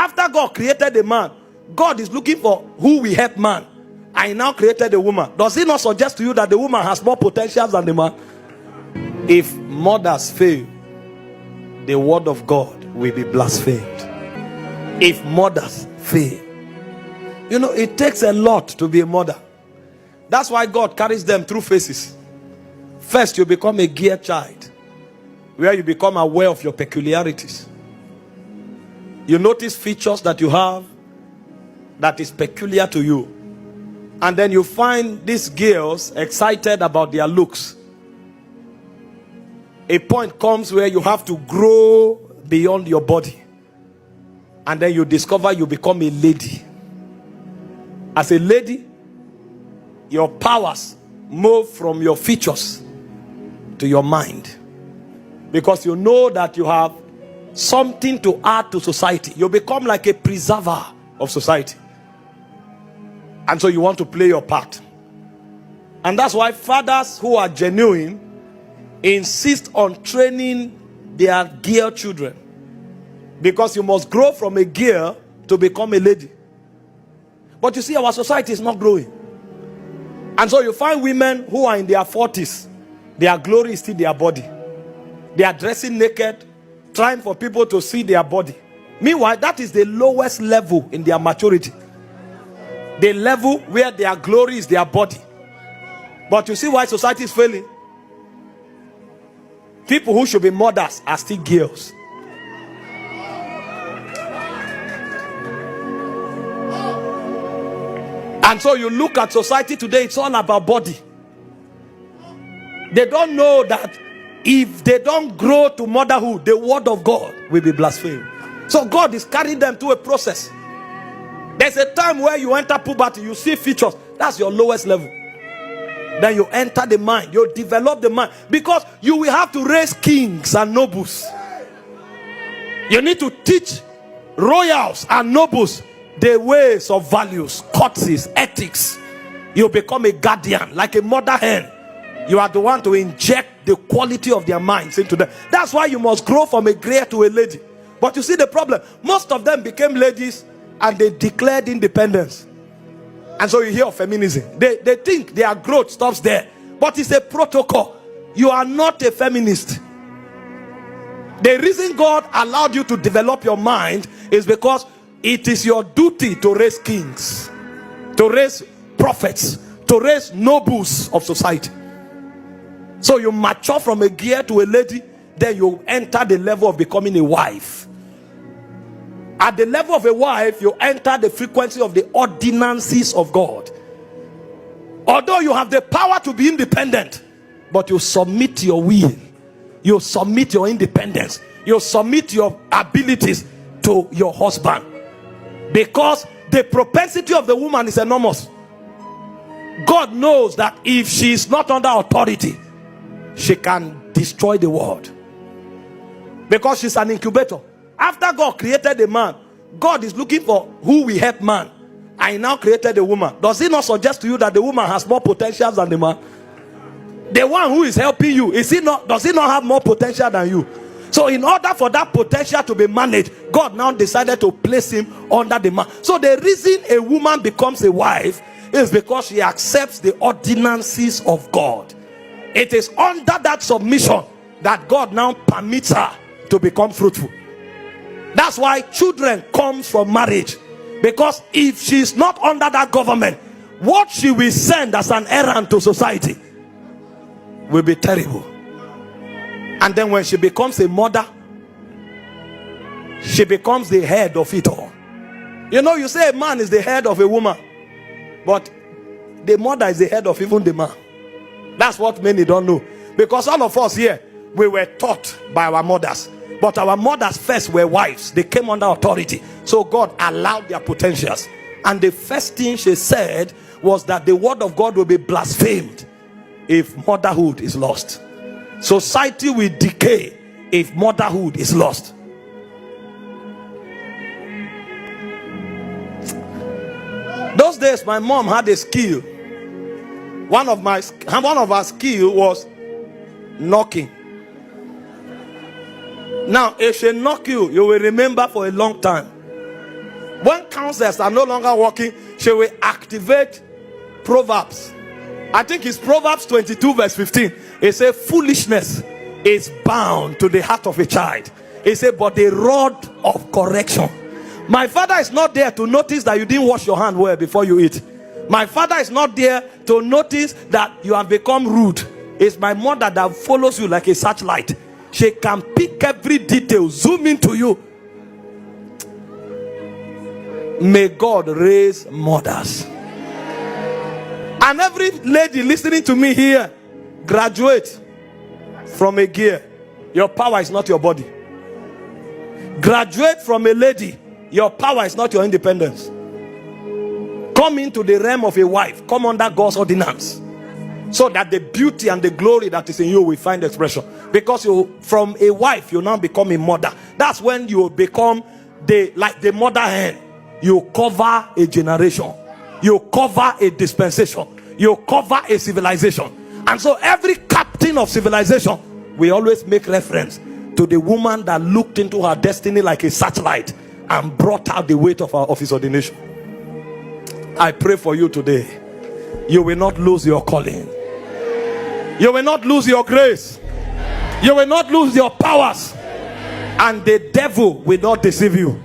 After God created the man, God is looking for who will help man. I now created a woman. Does it not suggest to you that the woman has more potential than the man? If mothers fail, the word of God will be blasphemed. If mothers fail, you know, it takes a lot to be a mother. That's why God carries them through phases. First, you become a gear child, where you become aware of your peculiarities. You notice features that you have that is peculiar to you. And then you find these girls excited about their looks. A point comes where you have to grow beyond your body. And then you discover you become a lady. As a lady, your powers move from your features to your mind. Because you know that you have something to add to society. You become like a preserver of society. And so you want to play your part. And that's why fathers who are genuine insist on training their girl children. Because you must grow from a girl to become a lady. But you see, our society is not growing. And so you find women who are in their 40s. Their glory is still their body. They are dressing naked, trying for people to see their body. Meanwhile, that is the lowest level in their maturity. The level where their glory is their body. But you see why society is failing? People who should be mothers are still girls. And so you look at society today, it's all about body. They don't know that if they don't grow to motherhood, the word of God will be blasphemed. So God is carrying them through a process. There's a time where you enter puberty, you see features. That's your lowest level. Then you enter the mind, you develop the mind. Because you will have to raise kings and nobles. You need to teach royals and nobles the ways of values, courtesies, ethics. You become a guardian, like a mother hen. You are the one to inject the quality of their minds into them. That's why you must grow from a grey to a lady. But you see the problem, most of them became ladies and they declared independence. And so you hear of feminism. They think their growth stops there. But it's a protocol. You are not a feminist. The reason God allowed you to develop your mind is because it is your duty to raise kings, to raise prophets, to raise nobles of society. So you mature from a girl to a lady, then you enter the level of becoming a wife. At the level of a wife, you enter the frequency of the ordinances of God. Although you have the power to be independent, but you submit your will, you submit your independence, you submit your abilities to your husband. Because the propensity of the woman is enormous. God knows that if she is not under authority, she can destroy the world. Because she's an incubator. After God created the man, God is looking for who will help man. I now created a woman. Does it not suggest to you that the woman has more potential than the man? The one who is helping you, does he not have more potential than you? So in order for that potential to be managed, God now decided to place him under the man. So the reason a woman becomes a wife is because she accepts the ordinances of God. It is under that submission that God now permits her to become fruitful. That's why children come from marriage. Because if she's not under that government, what she will send as an errand to society will be terrible. And then when she becomes a mother, she becomes the head of it all. You know, you say a man is the head of a woman, but the mother is the head of even the man. That's what many don't know. Because all of us here, we were taught by our mothers. But our mothers first were wives. They came under authority. So God allowed their potentials. And the first thing she said was that the word of God will be blasphemed if motherhood is lost. Society will decay if motherhood is lost. Those days my mom had a skill. One of her skill was knocking. Now if she knock you, you will remember for a long time. When counselors are no longer working, she will activate Proverbs. I think it's Proverbs 22 verse 15. It says foolishness is bound to the heart of a child. It said, but the rod of correction. My father is not there to notice that you didn't wash your hand well before you eat. My father is not there to notice that you have become rude. It's my mother that follows you like a searchlight. She can pick every detail, zoom into you. May God raise mothers. And every lady listening to me here, graduate from a gear. Your power is not your body. Graduate from a lady. Your power is not your independence. Come into the realm of a wife. Come under God's ordinance, so that the beauty and the glory that is in you will find expression. Because you, from a wife, you now become a mother. That's when you become like the mother hen. You cover a generation. You cover a dispensation. You cover a civilization. And so every captain of civilization, we always make reference to the woman that looked into her destiny like a searchlight and brought out the weight of our office ordination. I pray for you today. You will not lose your calling. You will not lose your grace. You will not lose your powers. And the devil will not deceive you.